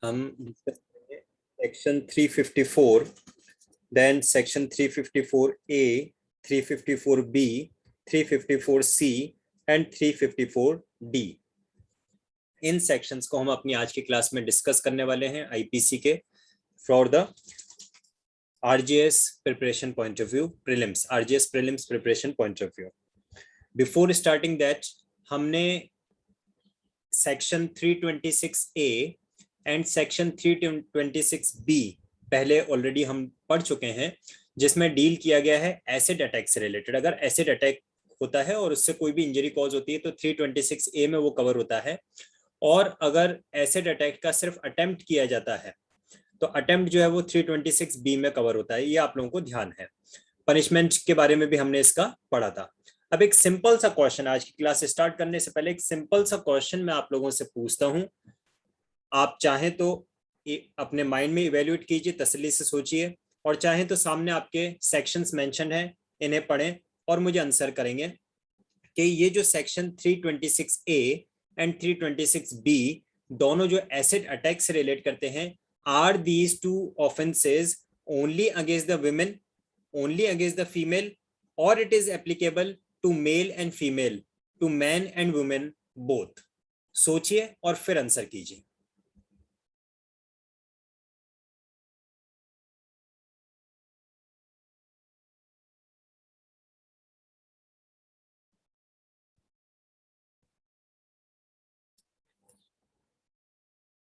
हम section 354, then section 354A, 354B, 354C and 354D। इन sections को हम अपनी आज की क्लास में डिस्कस करने वाले हैं आईपीसी के for the RGS preparation point of view, prelims, RGS prelims preparation point of view. Before starting that, हमने section 326A and section 326B पहले ऑलरेडी हम पढ़ चुके हैं, जिसमें डील किया गया है एसिड अटैक से रिलेटेड। अगर एसिड अटैक होता है और उससे कोई भी इंजरी कॉज होती है तो 326A में वो कवर होता है, और अगर एसिड अटैक का सिर्फ अटेम्प्ट किया जाता है तो अटेम्प्ट जो है वो 326B में कवर होता है। ये आप लोगों को ध्यान है। पनिशमेंट के बारे में भी हमने इसका पढ़ा था। अब एक सिंपल सा क्वेश्चन, आज की क्लास स्टार्ट करने से पहले एक सिंपल सा क्वेश्चन मैं आप लोगों से पूछता हूं। आप चाहें तो अपने माइंड में इवेल्युएट कीजिए, तसल्ली से सोचिए, और चाहें तो सामने आपके सेक्शंस मेंशन हैं, इन्हें पढ़ें और मुझे आंसर करेंगे कि ये जो सेक्शन 326A एंड 326B दोनों जो एसिड अटैक से रिलेट करते हैं, are these two offenses only against the women, only against the female, और it is applicable to male and female, to man and women both? सोचिए और फिर answer कीजिए।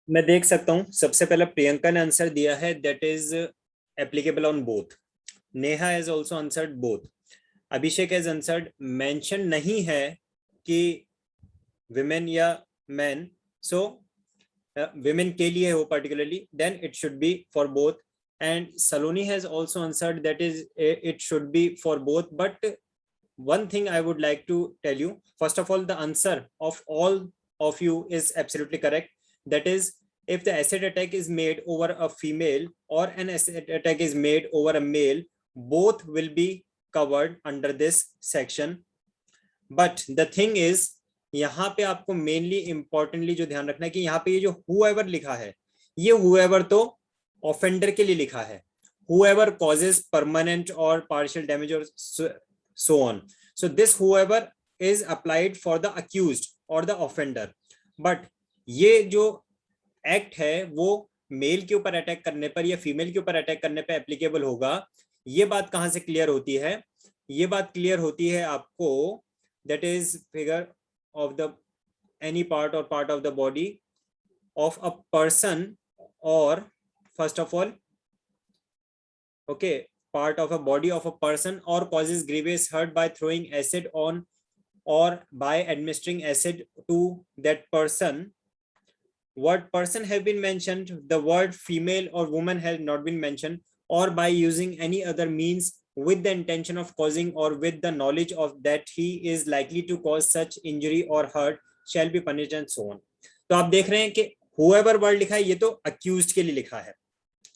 मैं देख सकता हूं सबसे पहले प्रियंका ने आंसर दिया है, that is applicable on both. Neha has also answered both. Abhishek has answered mention नहीं है कि विमेन या मैन, सो विमेन के लिए हो particularly, then it should be for both. And Saloni has also answered that is it should be for both. But one thing I would like to tell you, first of all, the answer of all of you is absolutely correct. That is, if the acid attack is made over a female or an acid attack is made over a male, both will be covered under this section. But the thing is, यहाँ पे आपको mainly importantly जो ध्यान रखना है कि यहाँ पे ये जो whoever लिखा है, ये whoever तो ऑफेंडर के लिए लिखा है, whoever causes permanent or partial damage or so on. So this whoever is applied for the accused or the offender. But ये जो एक्ट है वो मेल के ऊपर अटैक करने पर या फीमेल के ऊपर अटैक करने पर एप्लीकेबल होगा। ये बात कहां से क्लियर होती है? ये बात क्लियर होती है आपको, that is figure of the any part or part of the body of a person, or first of all, okay, part of a body of a person, or causes grievous hurt by throwing acid on or by administering acid to that person. Word person have been mentioned, the word female or woman has not been mentioned, or by using any other means with the intention of causing or with the knowledge of that he is likely to cause such injury or hurt shall be punished and so on. तो आप देख रहे हैं कि whoever word लिखा है ये तो accused के लिए लिखा है,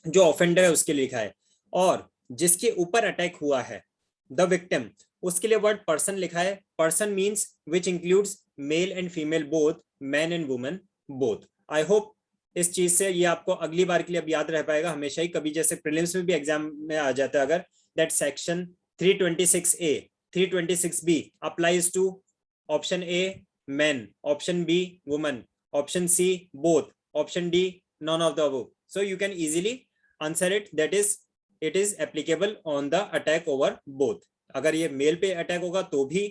जो ऑफेंडर है उसके लिए लिखा है, और जिसके ऊपर अटैक हुआ है द विक्टिम, उसके लिए वर्ड पर्सन लिखा है। Person means which includes mail and female both, man and women both. I hope इस चीज से ये आपको अगली बार के लिए अब याद रह पाएगा हमेशा ही, कभी जैसे प्रीलिम्स में भी एग्जाम में आ जाता है अगर, that section 326A 326B applies to option A man, option B woman, option C both, option D none of the above. So you can easily answer it, that is it is applicable on the attack over both. अगर ये mail पे attack होगा तो भी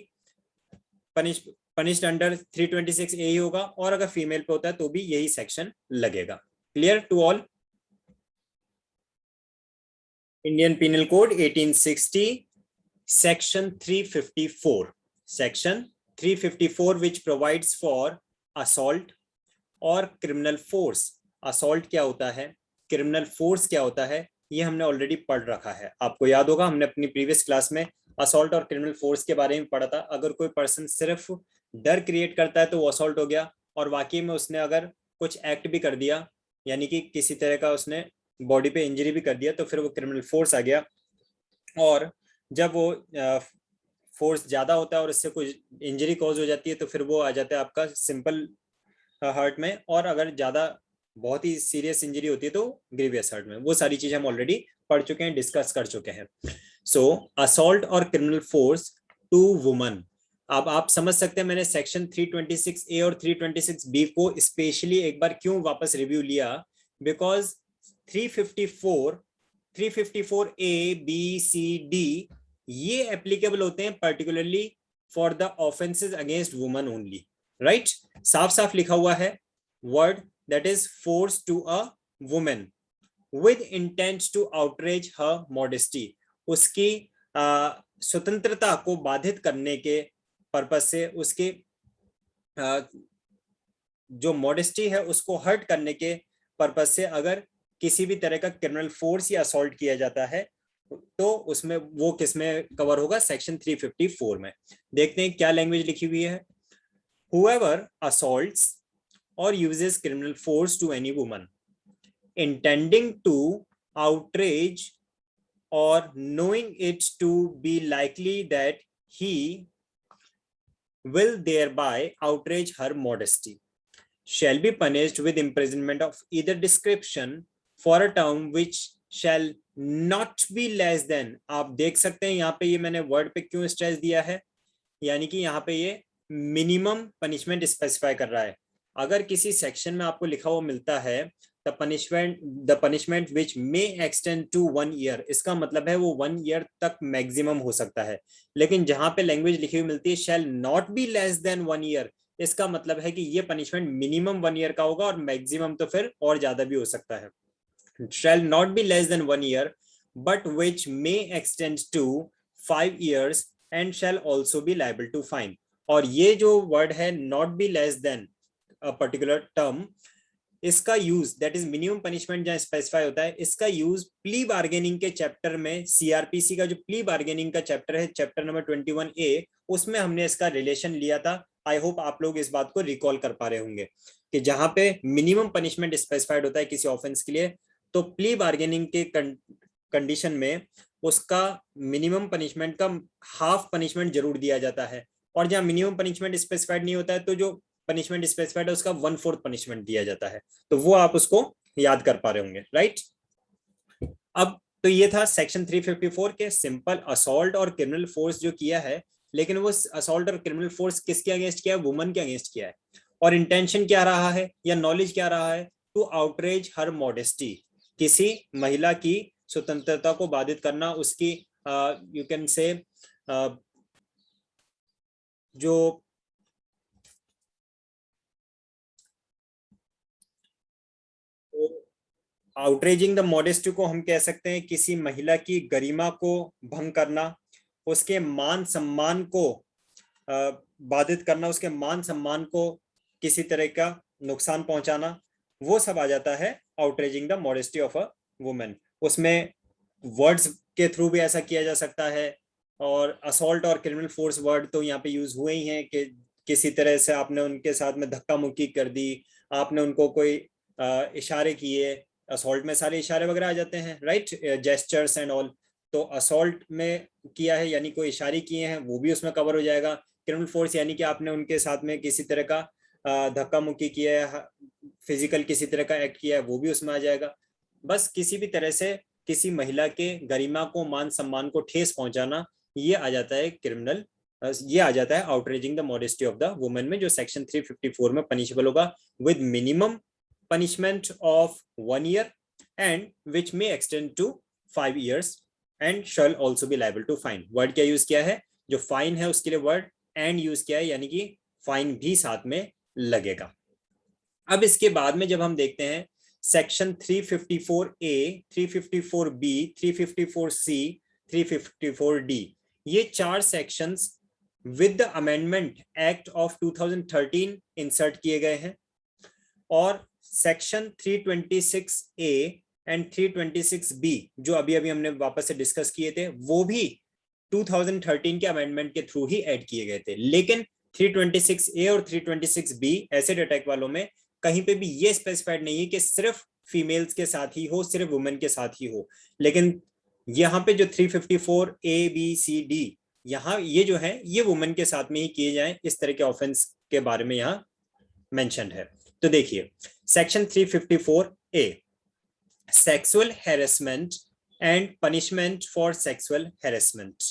punished under 326A ही होगा, और अगर female पे होता है तो भी यही सेक्शन लगेगा. Clear to all? Indian penal code 1860 section 354, section 354 which provides for assault और क्रिमिनल फोर्स. असॉल्ट क्या होता है, क्रिमिनल फोर्स क्या होता है, ये हमने ऑलरेडी पढ़ रखा है. आपको याद होगा हमने अपनी प्रीवियस क्लास में असॉल्ट और क्रिमिनल फोर्स के बारे में पढ़ा था. अगर कोई पर्सन सिर्फ डर क्रिएट करता है तो वो असॉल्ट हो गया, और वाकई में उसने अगर कुछ एक्ट भी कर दिया, यानी कि किसी तरह का उसने बॉडी पे इंजरी भी कर दिया, तो फिर वो क्रिमिनल फोर्स आ गया. और जब वो फोर्स ज्यादा होता है और इससे कुछ इंजरी कॉज हो जाती है तो फिर वो आ जाता है आपका सिंपल हर्ट में. और अगर ज्यादा बहुत ही सीरियस इंजरी होती है तो ग्रीवियस हर्ट में। वो सारी चीजें हम ऑलरेडी पढ़ चुके हैं, डिस्कस कर चुके हैं। सो असॉल्ट और क्रिमिनल फोर्स टू वुमन। अब आप समझ सकते हैं मैंने सेक्शन 326A और 326B को स्पेशली एक बार क्यों वापस रिव्यू लिया, because 354A, B, C, D ये एप्लीकेबल होते हैं particularly for the offences against woman only, right. साफ साफ लिखा हुआ है word that is force to a woman with intent to outrage her modesty, उसकी स्वतंत्रता को बाधित करने के पर्पस से, उसके जो मॉडेस्टी है उसको हर्ट करने के पर्पस से अगर किसी भी तरह का क्रिमिनल फोर्स या असॉल्ट किया जाता है तो उसमें वो किस में कवर होगा, सेक्शन 354 में। देखते हैं क्या लैंग्वेज लिखी हुई है। whoever assaults or uses criminal force to any woman intending to outrage or knowing it to be likely that he will thereby outrage her modesty shall be punished with imprisonment of either description for a term which shall not be less than। आप देख सकते हैं यहाँ पे ये मैंने word पे क्यों स्ट्रेस दिया है, यानी कि यहाँ पे ये मिनिमम पनिशमेंट स्पेसिफाई कर रहा है। अगर किसी सेक्शन में आपको लिखा हुआ मिलता है the punishment which may extend to 1 year, इसका मतलब है वो 1 ईयर तक मैक्सिमम हो सकता है। लेकिन जहां पे लैंग्वेज लिखी हुई मिलती है शैल not be less then 1 year, इसका मतलब है कि ये पनिशमेंट मिनिमम 1 ईयर का होगा और मैक्सिमम तो फिर और ज्यादा भी हो सकता है। shall not be less than 1 year but which may extend to 5 years and shall also be liable to fine। और ये जो वर्ड है not be less than a particular term, इसका use that is minimum punishment जहां specify होता है, इसका use plea bargaining के चैप्टर में, सीआरपीसी का जो प्ली बार्गेनिंग का चैप्टर है, चैप्टर नंबर 21A, उसमें हमने इसका रिलेशन लिया था। आई होप आप लोग इस बात को रिकॉल कर पा रहे होंगे कि जहां पे मिनिमम पनिशमेंट स्पेसिफाइड होता है किसी ऑफेंस के लिए, तो प्ली बार्गेनिंग के कंडीशन में उसका मिनिमम पनिशमेंट का हाफ पनिशमेंट जरूर दिया जाता है, और जहां मिनिमम पनिशमेंट स्पेसिफाइड नहीं होता है तो जो पनिशमेंट स्पेसिफाइड है उसका 1/4 पनिशमेंट दिया जाता है। तो वो आप उसको याद कर पा रहे होंगे, राइट। अब तो ये था सेक्शन 354 के सिंपल असॉल्ट और क्रिमिनल फोर्स जो किया है, लेकिन वो असॉल्ट और क्रिमिनल फोर्स किसके अगेंस्ट किया है, वुमन के अगेंस्ट किया है। और इंटेंशन क्या रहा है या नॉलेज क्या रहा है, टू आउटरेज हर मॉडेस्टी, किसी महिला की स्वतंत्रता को बाधित करना, उसकी यू कैन से जो आउटरेजिंग द मॉडेस्टी को हम कह सकते हैं किसी महिला की गरिमा को भंग करना, उसके मान सम्मान को बाधित करना, उसके मान सम्मान को किसी तरह का नुकसान पहुंचाना, वो सब आ जाता है outraging the modesty of a women. उसमें वर्ड्स के थ्रू भी ऐसा किया जा सकता है, और असॉल्ट और क्रिमिनल फोर्स वर्ड तो यहाँ पे यूज हुए ही हैं कि किसी तरह से आपने उनके साथ में धक्का मुक्की कर दी, आपने उनको कोई इशारे किए, असॉल्ट में सारे इशारे वगैरह आ जाते हैं, राइट, जेस्चर्स एंड ऑल। तो असॉल्ट में किया है यानी कोई इशारे किए हैं वो भी उसमें कवर हो जाएगा। क्रिमिनल फोर्स यानी कि आपने उनके साथ में किसी तरह का धक्का मुक्की किया है, फिजिकल किसी तरह का एक्ट किया है, वो भी उसमें आ जाएगा। बस किसी भी तरह से किसी महिला के गरिमा को, मान सम्मान को ठेस पहुंचाना, ये आ जाता है क्रिमिनल, ये आ जाता है outraging the modesty of the women में, जो सेक्शन 354 में पनिशेबल होगा with minimum punishment of 1 year and which may extend to 5 years and shall also be liable to fine। Word क्या यूज किया है, जो फाइन है उसके लिए वर्ड एंड यूज किया है, यानी कि फाइन भी साथ में लगेगा। अब इसके बाद में जब हम देखते हैं section 354A, 354B, 354C, 354D, ये 4 sections with the amendment act of 2013 insert किए गए हैं, और सेक्शन 326A एंड 326B जो अभी अभी हमने वापस से डिस्कस किए थे, वो भी 2013 के अमेंडमेंट के थ्रू ही ऐड किए गए थे। लेकिन 326A और 326B एसिड अटैक वालों में कहीं पे भी ये स्पेसिफाइड नहीं है कि सिर्फ फीमेल्स के साथ ही हो, सिर्फ वुमेन के साथ ही हो। लेकिन यहाँ पे जो 354A, B, C, D, यहाँ ये जो है ये वुमेन के साथ में ही किए जाए, इस तरह के ऑफेंस के बारे में यहाँ मेंशन है। तो देखिए section 354A, sexual harassment and punishment for sexual harassment.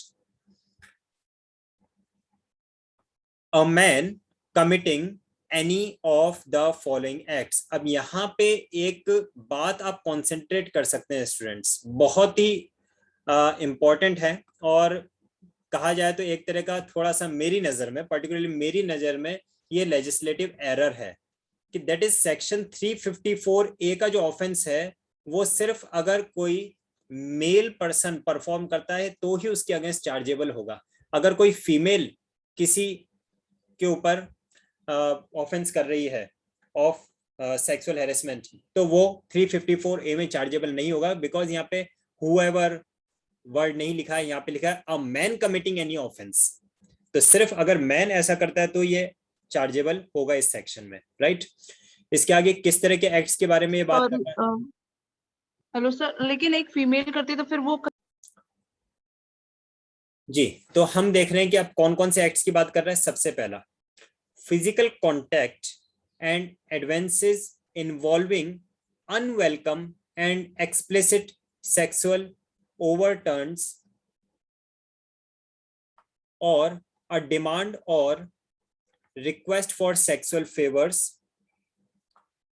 A man committing any of the following acts. अब यहाँ पे एक बात आप कॉन्सेंट्रेट कर सकते हैं स्टूडेंट्स, बहुत ही इंपॉर्टेंट है, और कहा जाए तो एक तरह का थोड़ा सा मेरी नजर में, पर्टिकुलरली मेरी नजर में ये लेजिस्लेटिव एरर है कि दैट इज सेक्शन 354A का जो ऑफेंस है वो सिर्फ अगर कोई मेल पर्सन परफॉर्म करता है तो ही उसके अगेंस्ट चार्जेबल होगा। अगर कोई फीमेल किसी के ऊपर ऑफेंस कर रही है ऑफ सेक्सुअल हैरेसमेंट तो वो 354A में चार्जेबल नहीं होगा, बिकॉज यहाँ पे हुएवर वर्ड नहीं लिखा है, यहाँ पे लिखा है a man committing any offence. तो सिर्फ अगर मैन ऐसा करता है तो ये चार्जेबल होगा इस सेक्शन में, राइट। इसके आगे किस तरह के एक्ट्स के बारे में ये बात कर रहा है? हेलो सर, लेकिन एक फीमेल करती तो फिर वो जी, तो हम देख रहे हैं कि आप कौन कौन से एक्ट्स की बात कर रहे हैं। सबसे पहला, physical contact and advances involving unwelcome and explicit sexual overturns और a demand or request for sexual favors,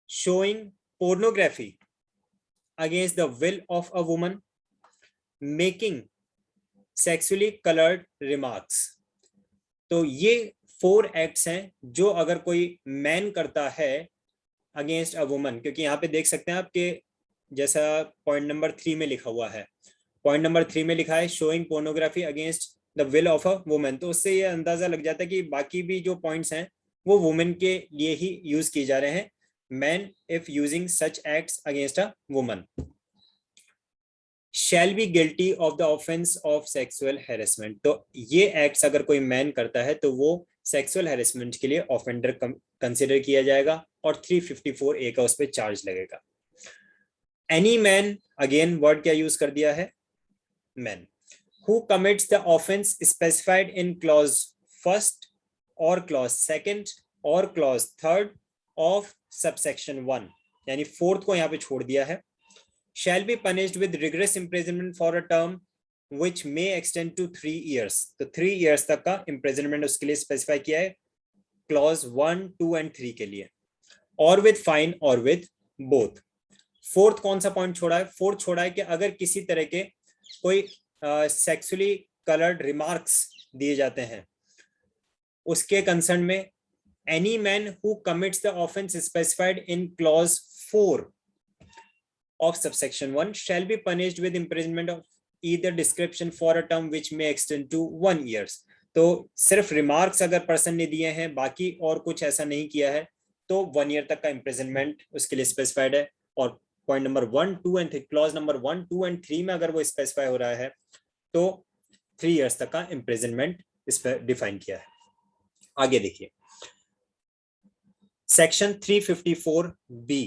showing pornography against the will of a woman, making sexually colored remarks। तो ये 4 एक्ट्स हैं जो अगर कोई मैन करता है against a woman, क्योंकि यहाँ पे देख सकते हैं आपके जैसा पॉइंट नंबर 3 में लिखा हुआ है, पॉइंट नंबर 3 में लिखा है showing pornography against the will of a woman, तो उससे ये अंदाजा लग जाता है कि बाकी भी जो पॉइंट्स हैं वो वुमेन के लिए ही यूज किए जा रहे हैं। Man if using such acts against a woman shall be guilty of the offence of sexual harassment. तो ये एक्ट्स अगर कोई मैन करता है तो वो सेक्सुअल हैरेसमेंट के लिए ऑफेंडर कंसिडर किया जाएगा और 354A का उस पर चार्ज लगेगा। एनी मैन, अगेन वर्ड क्या यूज कर दिया है, man, who commits the offense specified in clause 1st or clause 2nd or clause 3rd of subsection 1, यानी 4th को यहाँ पे छोड़ दिया है, shall be punished with rigorous imprisonment for a term which may extend to 3 years। तो 3 years तक का imprisonment उसके लिए specify किया है clause 1, 2 and 3 के लिए, और with fine और with both। 4th कौन सा पॉइंट छोड़ा है? 4th छोड़ा है कि अगर किसी तरह के कोई सेक्सुअली कलर्ड रिमार्क्स दिए जाते हैं उसके कंसर्न में, any man who commits the offence specified in clause 4 of subsection 1 shall be punished with imprisonment of either description for a term which may extend to 1 years. तो सिर्फ remarks अगर person ने दिए हैं, बाकी और कुछ ऐसा नहीं किया है, तो 1 ईयर तक का इंप्रिजनमेंट उसके लिए स्पेसिफाइड है। और point number 1, 2 and 3, clause number 1, 2 and 3 में अगर वो स्पेसिफाई हो रहा है तो 3 इयर्स तक का इंप्रिजनमेंट इस पर डिफाइन किया है। आगे देखिए सेक्शन 354B।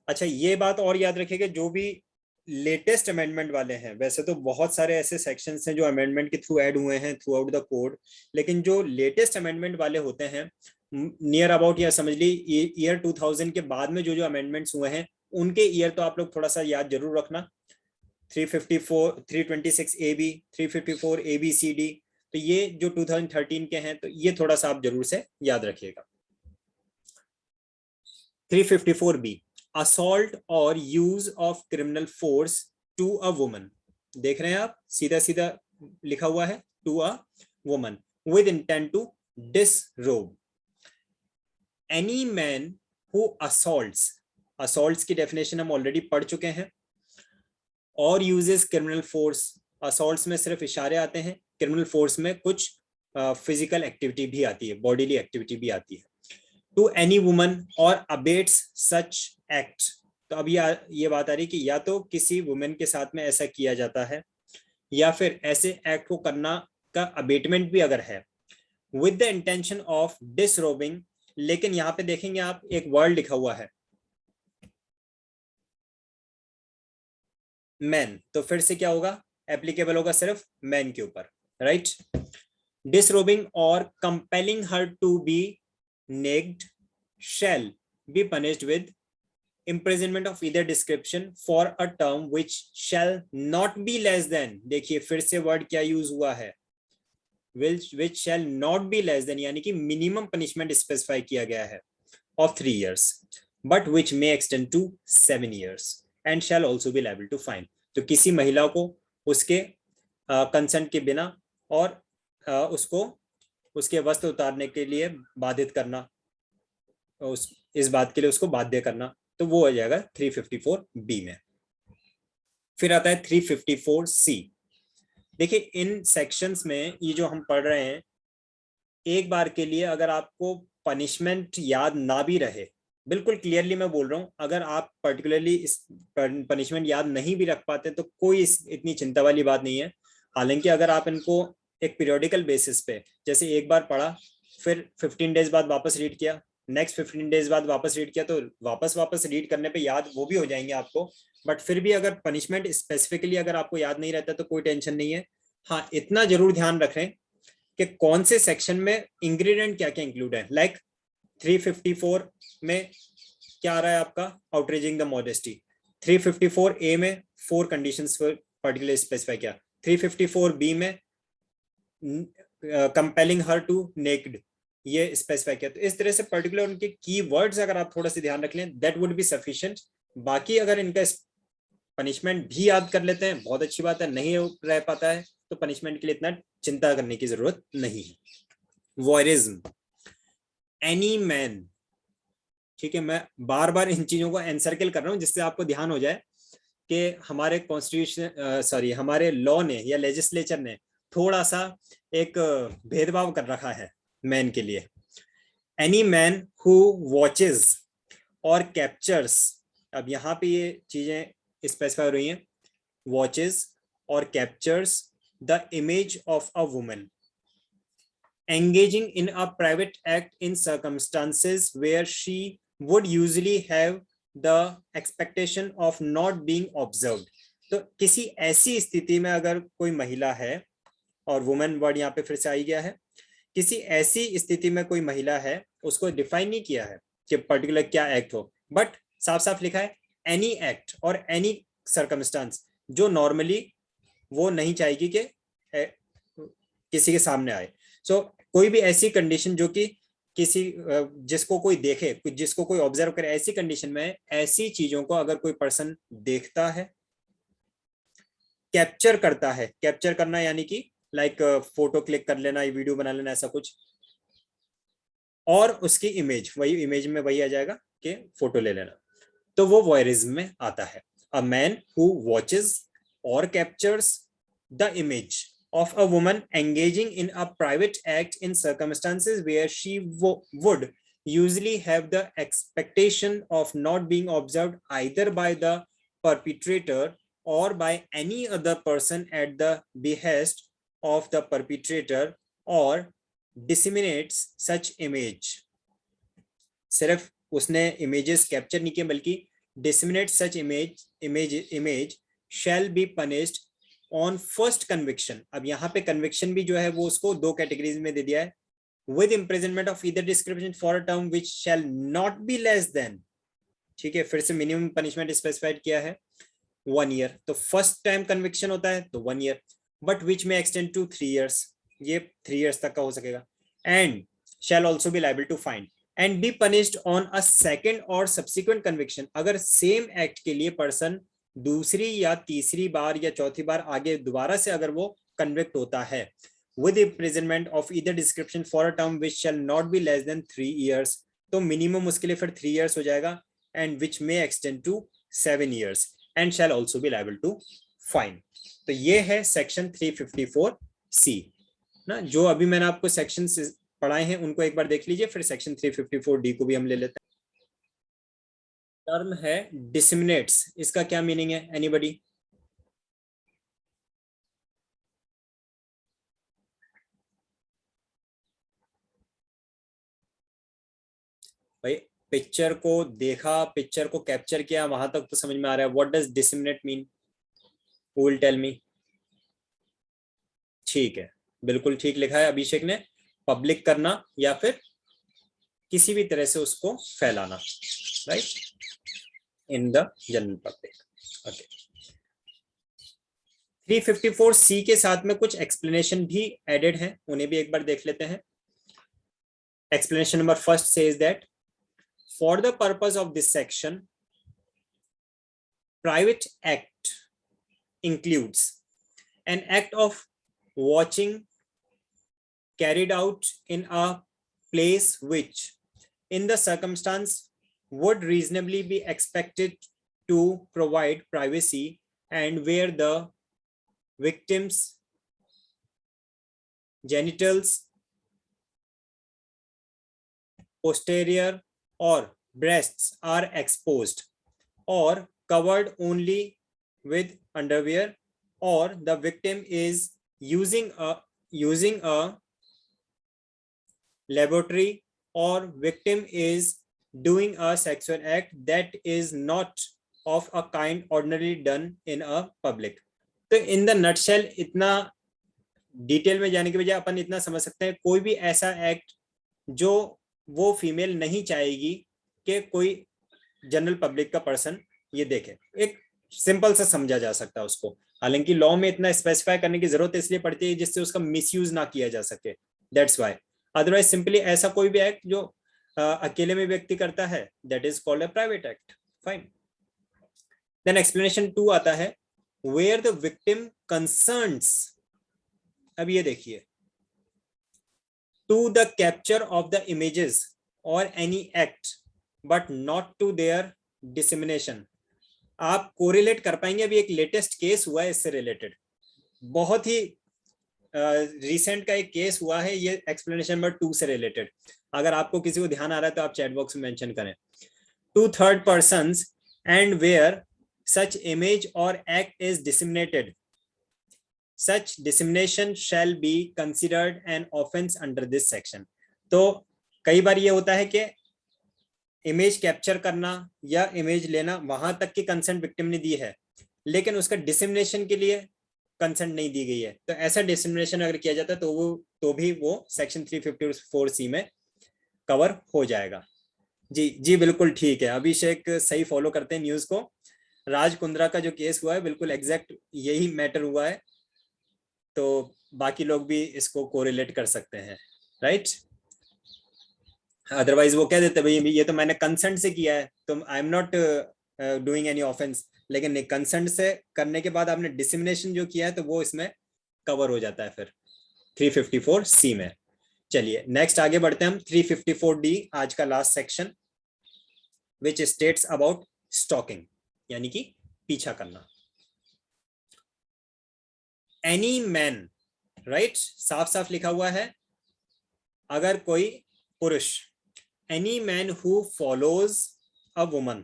अच्छा, ये बात और याद रखिएगा, जो भी लेटेस्ट अमेंडमेंट वाले हैं, वैसे तो बहुत सारे ऐसे सेक्शंस हैं जो अमेंडमेंट के थ्रू ऐड हुए हैं थ्रू आउट द कोड, लेकिन जो लेटेस्ट अमेंडमेंट वाले होते हैं नियर अबाउट, या समझ ली ईयर 2000 के बाद में जो जो अमेंडमेंट्स हुए हैं उनके ईयर तो आप लोग थोड़ा सा याद जरूर रखना। 354, 326AB, 354ABCD, तो ये जो 2013 के हैं तो ये थोड़ा सा आप जरूर से याद रखिएगा। 354B, असॉल्ट और use of criminal force to a woman. देख रहे हैं आप, सीधा सीधा लिखा हुआ है to a woman with intent to disrobe. Any man who assaults, assaults की डेफिनेशन हम ऑलरेडी पढ़ चुके हैं, और यूजेस क्रिमिनल फोर्स, असॉल्ट्स में सिर्फ इशारे आते हैं, क्रिमिनल फोर्स में कुछ फिजिकल एक्टिविटी भी आती है, बॉडीली एक्टिविटी भी आती है, टू एनी वुमन और अबेट्स सच एक्ट। तो अब ये बात आ रही कि या तो किसी वुमेन के साथ में ऐसा किया जाता है या फिर ऐसे एक्ट को करना का अबेटमेंट भी अगर है विद द इंटेंशन ऑफ डिसरोबिंग। लेकिन यहाँ पे देखेंगे आप एक वर्ड लिखा हुआ है मैन, तो फिर से क्या होगा, एप्लीकेबल होगा सिर्फ मैन के ऊपर, राइट। डिसरोबिंग और compelling her to be naked shall be punished with imprisonment of either description for a term which shall not be less than, देखिए फिर से वर्ड क्या यूज हुआ है, which shall not be less than, यानी कि minimum punishment specify किया गया है of 3 years, but which may extend to 7 years and shall also be liable to fine. तो किसी महिला को उसके कंसेंट के बिना और उसको उसके वस्त्र उतारने के लिए बाधित करना, इस बात के लिए उसको बाध्य करना, तो वो हो जाएगा 354 बी में। फिर आता है 354 सी। देखिए इन सेक्शंस में ये जो हम पढ़ रहे हैं, एक बार के लिए अगर आपको पनिशमेंट याद ना भी रहे, बिल्कुल क्लियरली मैं बोल रहा हूं, अगर आप पर्टिकुलरली इस पनिशमेंट याद नहीं भी रख पाते तो कोई इतनी चिंता वाली बात नहीं है। हालांकि अगर आप इनको एक पीरियोडिकल बेसिस पे, जैसे एक बार पढ़ा फिर 15 डेज बाद वापस रीड किया, नेक्स्ट 15 डेज बाद वापस रीड किया, तो वापस रीड करने पे याद वो भी हो जाएंगे आपको। बट फिर भी अगर पनिशमेंट स्पेसिफिकली अगर आपको याद नहीं रहता तो कोई टेंशन नहीं है। हाँ, इतना जरूर ध्यान रखें कि कौन से सेक्शन में इंग्रेडिएंट क्या क्या इंक्लूड है। लाइक 354 में क्या आ रहा है आपका, आउटरेजिंग द मॉडेस्टी। 354 ए में 4 कंडीशंस पर्टिकुलर स्पेसिफाई किया। 354 बी में कंपेलिंग हर टू नेक्ड, ये स्पेसिफाई किया। तो इस तरह से पर्टिकुलर उनके की वर्ड्स अगर आप थोड़ा सा ध्यान रख लें, दैट वुड बी सफिशिएंट। बाकी अगर इनका पनिशमेंट भी याद कर लेते हैं बहुत अच्छी बात है, नहीं रह पाता है तो पनिशमेंट के लिए इतना चिंता करने की जरूरत नहीं है। वॉयरिज्म, एनी मैन, ठीक है, मैं बार बार इन चीजों को एनसर्कल कर रहा हूं जिससे आपको ध्यान हो जाए कि हमारे कॉन्स्टिट्यूशन हमारे लॉ ने या लेजिस्लेचर ने थोड़ा सा एक भेदभाव कर रखा है मैन के लिए। एनी मैन हु वॉचेज और कैप्चर्स, अब यहाँ पे ये चीजें स्पेसिफाई हो रही हैं, वॉचेज और captures the image of a woman engaging in a private act in circumstances where she would usually have the expectation of not being observed। तो किसी ऐसी स्थिति में अगर कोई महिला है, और वुमेन वर्ड यहाँ पे फिर से आई गया है, किसी ऐसी स्थिति में कोई महिला है, उसको डिफाइन नहीं किया है कि पर्टिकुलर क्या एक्ट हो, बट साफ साफ लिखा है एनी एक्ट और एनी सर्कमस्टांस, जो नॉर्मली वो नहीं चाहेगी कि किसी के सामने आए। सो कोई भी ऐसी कंडीशन जो कि किसी जिसको कोई देखे, जिसको कोई ऑब्जर्व करे, ऐसी कंडीशन में ऐसी चीजों को अगर कोई पर्सन देखता है, कैप्चर करता है, कैप्चर करना यानी कि लाइक फोटो क्लिक कर लेना, वीडियो बना लेना, ऐसा कुछ, और उसकी इमेज, वही इमेज में वही आ जाएगा कि फोटो ले लेना, तो वो वॉयरिज्म में आता है। अ मैन हु वॉचेज और captures the image of a woman engaging in a private act in circumstances where she would usually have the expectation of not being observed either by the perpetrator or by any other person at the behest of the perpetrator or disseminates such image। सिर्फ उसने images capture नहीं किए बल्कि disseminate such image shall be punished on first conviction. अब यहाँ पे conviction भी जो है वो उसको 2 कैटेगरीज में दे दिया है, with imprisonment of either description for a term which shall not be less then, ठीक है, फिर से मिनिमम पनिशमेंट स्पेसिफाइड किया है 1 ईयर। तो फर्स्ट टाइम कन्विक्शन होता है तो 1 ईयर, बट विच में एक्सटेंड टू 3 ईयर्स, ये 3 ईयर्स तक का हो सकेगा। And shall also be liable to fine and be punished on a second or subsequent conviction. अगर सेम एक्ट के लिए पर्सन दूसरी या तीसरी बार या चौथी बार आगे दोबारा से अगर वो कन्विक्ट होता है, with imprisonment of either description for a term which shall not be less than 3 years, तो मिनिमम उसके लिए फिर 3 इयर्स हो जाएगा, and which may extend to 7 years and shall also be liable to fine. तो ये है सेक्शन 354 सी ना, जो अभी मैंने आपको सेक्शन पढ़ाए हैं उनको एक बार देख लीजिए, फिर सेक्शन 354 डी को भी हम ले लेते हैं। टर्म है डिसमिनेट्स, इसका क्या मीनिंग है, एनीबॉडी? भाई पिक्चर को देखा, पिक्चर को कैप्चर किया, वहां तक तो समझ में आ रहा है। What does disseminate mean? Who will tell me? ठीक है, बिल्कुल ठीक लिखा है अभिषेक ने, पब्लिक करना या फिर किसी भी तरह से उसको फैलाना, right, in the general public. Okay, 354C के साथ में कुछ एक्सप्लेनेशन भी एडेड हैं, उन्हें भी एक बार देख लेते हैं। Explanation number first says that for the purpose of this section private act includes an act of watching carried out in a place which in the circumstance would reasonably be expected to provide privacy and where the victim's genitals, posterior or breasts are exposed or covered only with underwear, or the victim is using a laboratory, or victim is doing a sexual act that is not of a kind ordinarily done in a public। तो in the nutshell, इतना detail में जाने के बजाय अपन इतना समझ सकते हैं, कोई भी ऐसा एक्ट जो वो फीमेल नहीं चाहेगी कि कोई जनरल पब्लिक का पर्सन ये देखे, एक सिंपल सा समझा जा सकता है उसको। हालांकि लॉ में इतना स्पेसिफाई करने की जरूरत इसलिए पड़ती है जिससे उसका मिसयूज ना किया जा सके, दैट्स व्हाई। अदरवाइज सिंपली ऐसा कोई भी एक्ट जो अकेले में व्यक्ति करता है, that is called a private act, fine. Then explanation 2 आता है, वेयर द विक्टिम कंसर्न्स, अब ये देखिए, to the capture of the images और any act but not to their dissemination. आप कोरिलेट कर पाएंगे, अभी एक लेटेस्ट केस हुआ है इससे रिलेटेड, बहुत ही रिसेंट का एक केस हुआ है ये एक्सप्लेनेशन नंबर 2 से रिलेटेड। अगर आपको किसी को ध्यान आ रहा है तो आप चैट बॉक्स में मेंशन करें। To third persons and where such image और act is disseminated, such dissemination shall be considered an offence under this section. तो कई बार ये होता है कि इमेज कैप्चर करना या इमेज लेना, वहां तक की कंसेंट विक्टिम ने दी है, लेकिन उसका डिसेमिनेशन के लिए कंसेंट नहीं दी गई है। तो ऐसा डिसेमिनेशन अगर किया जाता है तो भी वो सेक्शन 354C में कवर हो जाएगा। जी जी बिल्कुल ठीक है, अभिषेक सही फॉलो करते हैं न्यूज को। राज कुंद्रा का जो केस हुआ है बिल्कुल एग्जैक्ट यही मैटर हुआ है, तो बाकी लोग भी इसको कोरिलेट कर सकते हैं, राइट। अदरवाइज वो कह देते भाई ये तो मैंने कंसेंट से किया है, तो आई am not doing any offence, लेकिन कंसेंट से करने के बाद आपने डिसेमिनेशन जो किया है तो वो इसमें कवर हो जाता है फिर 354C में। चलिए नेक्स्ट आगे बढ़ते हैं हम, 354D, आज का last section, which states about stalking, यानी कि पीछा करना। एनी मैन, राइट, साफ साफ लिखा हुआ है, अगर कोई पुरुष, any man who follows a woman,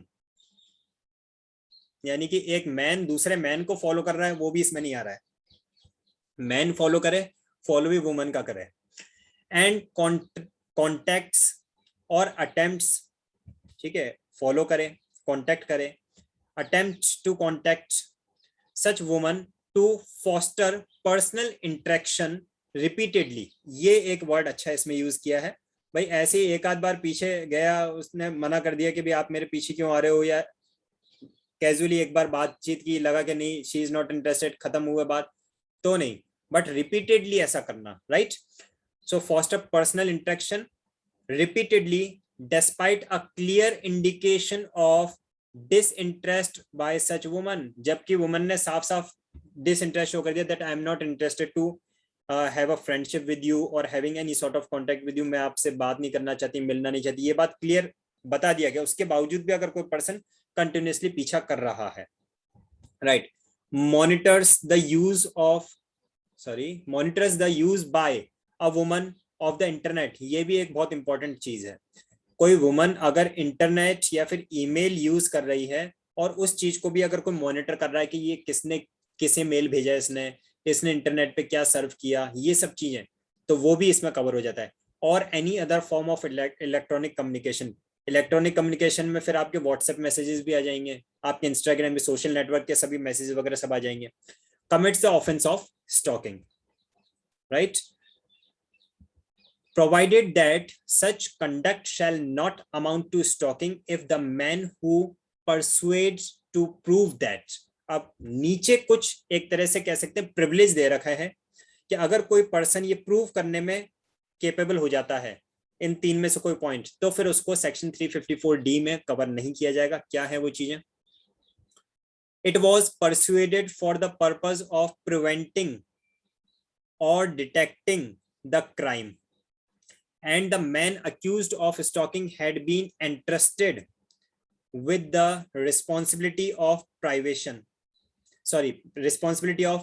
यानी कि एक मैन दूसरे मैन को फॉलो कर रहा है, वो भी इसमें नहीं आ रहा है, मैन फॉलो करे, फॉलो भी वुमन का करे, एंड कॉन्टैक्ट्स और अटेम्प्ट्स, ठीक है, फॉलो करे, कॉन्टैक्ट करे, attempt to contact such woman to foster personal interaction repeatedly. ये एक वर्ड अच्छा इसमें यूज किया है भाई, ऐसे ही एक आध बार पीछे गया, उसने मना कर दिया कि भाई आप मेरे पीछे क्यों आ रहे हो, या कैजुअली एक बार बातचीत की, लगा कि नहीं शी इज नॉट इंटरेस्टेड, खत्म हुआ बात, तो नहीं, बट रिपीटेडली ऐसा करना, right. So foster personal interaction repeatedly despite a clear indication of disinterest by such woman, जबकि वुमन ने साफ साफ डिसइंटरेस्ट शो कर दिया, that I am not interested to have a friendship with you और having any sort of contact with you, मैं आपसे बात नहीं करना चाहती, मिलना नहीं चाहती, ये बात क्लियर बता दिया गया। उसके बावजूद भी अगर कोई पर्सन कंटिन्यूअसली पीछा कर रहा है, right, monitors the use by a woman of the internet, ये भी एक बहुत इंपॉर्टेंट चीज है। कोई वुमन अगर इंटरनेट या फिर ईमेल यूज कर रही है और उस चीज को भी अगर कोई मॉनिटर कर रहा है कि ये किसे मेल भेजा, इसने इंटरनेट पे क्या सर्व किया, ये सब चीजें, तो वो भी इसमें कवर हो जाता है। और any other form of electronic communication, electronic communication में फिर आपके व्हाट्सएप मैसेजेस भी आ जाएंगे, आपके इंस्टाग्राम पे सोशल नेटवर्क के सभी मैसेजेस वगैरह सब आ जाएंगे। Commits the offence of stalking, right. provided that such conduct shall not amount to stalking if the man who persuades to prove that. अब नीचे कुछ एक तरह से कह सकते हैं प्रिविलेज दे रखा है कि अगर कोई पर्सन ये प्रूव करने में केपेबल हो जाता है इन तीन में से कोई पॉइंट, तो फिर उसको सेक्शन 354D में कवर नहीं किया जाएगा. क्या है वो चीजें? It was persuaded for the purpose of preventing or detecting the crime, and the man accused of stalking had been entrusted with the responsibility of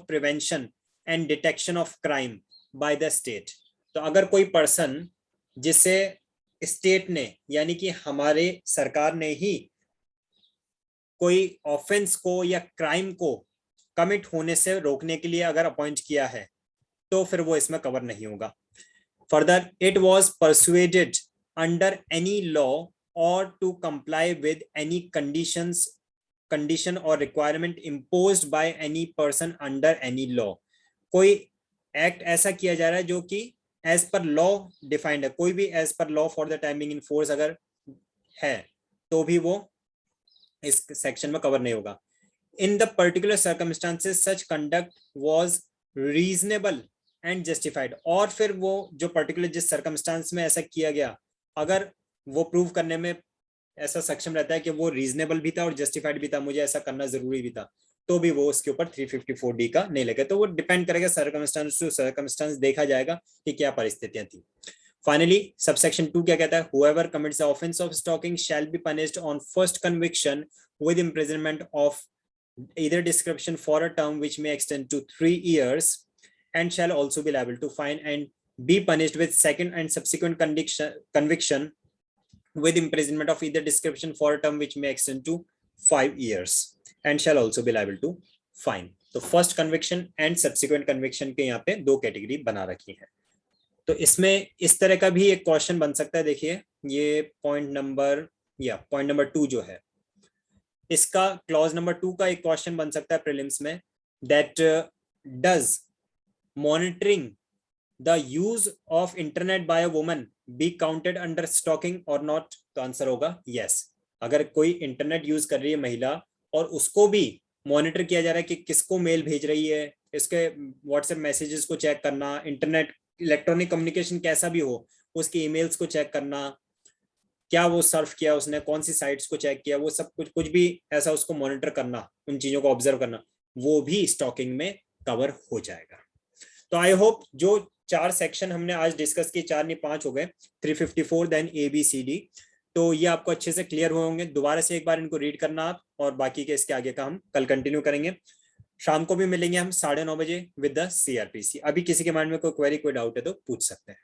prevention and detection of crime by the state. तो अगर कोई person जिसे state ने यानी कि हमारे सरकार ने ही कोई ऑफेंस को या क्राइम को कमिट होने से रोकने के लिए अगर अपॉइंट किया है, तो फिर वो इसमें कवर नहीं होगा. Further, it was persuaded under any law or to comply with any condition or requirement imposed by any person under any law. कोई एक्ट ऐसा किया जा रहा है जो कि एज पर लॉ डिफाइंड है. कोई भी एज पर law for the timing in force अगर है तो भी वो इस सेक्शन में कवर नहीं होगा. In the particular circumstances such conduct was reasonable and justified. और फिर वो जो पर्टिकुलर जिस सर्कमस्टांस में ऐसा किया गया, अगर वो प्रूव करने में ऐसा सक्षम रहता है कि वो रीजनेबल भी था और जस्टिफाइड भी था, मुझे ऐसा करना जरूरी भी था, तो भी वो उसके ऊपर 354D का नहीं लगे. तो वो डिपेंड करेगा सर्कमस्टांस टू सर्कमस्टांस, देखा जाएगा कि क्या परिस्थितियां थी. फाइनली सबसेक्शन 2 क्या कहता है? Whoever commits the offense of stalking shall be punished on first conviction with imprisonment of either description for a term which may extend to 3 years and shall also be liable to fine and be punished with second and subsequent conviction with imprisonment of either description for a term which may extend to 5 years and shall also be liable to fine. तो first conviction and subsequent conviction के यहाँ पे दो category बना रखी है. तो इसमें इस तरह का भी एक क्वेश्चन बन सकता है. देखिए ये पॉइंट नंबर 2 जो है, इसका क्लॉज नंबर 2 का एक क्वेश्चन बन सकता है प्रीलिम्स में, that does monitoring the use of internet by a woman be counted under stalking or not? तो आंसर होगा यस. अगर कोई इंटरनेट यूज कर रही है महिला और उसको भी मॉनिटर किया जा रहा है कि किसको मेल भेज रही है, इसके व्हाट्सएप मैसेजेस को चेक करना, इंटरनेट इलेक्ट्रॉनिक कम्युनिकेशन कैसा भी हो उसकी ईमेल्स को चेक करना, क्या वो सर्फ किया उसने, कौन सी साइट्स को चेक किया, वो सब कुछ भी ऐसा उसको मॉनिटर करना, उन चीजों को ऑब्जर्व करना, वो भी स्टॉकिंग में कवर हो जाएगा. तो आई होप जो 4 सेक्शन हमने आज डिस्कस किए, 4 नहीं 5 हो गए, 354 देन ABCD, तो ये आपको अच्छे से क्लियर हुए होंगे. दोबारा से एक बार इनको रीड करना आप, और बाकी के इसके आगे का हम कल कंटिन्यू करेंगे. शाम को भी मिलेंगे हम 9:30 बजे विद द CRPC. अभी किसी के माइंड में कोई क्वेरी कोई डाउट है तो पूछ सकते हैं.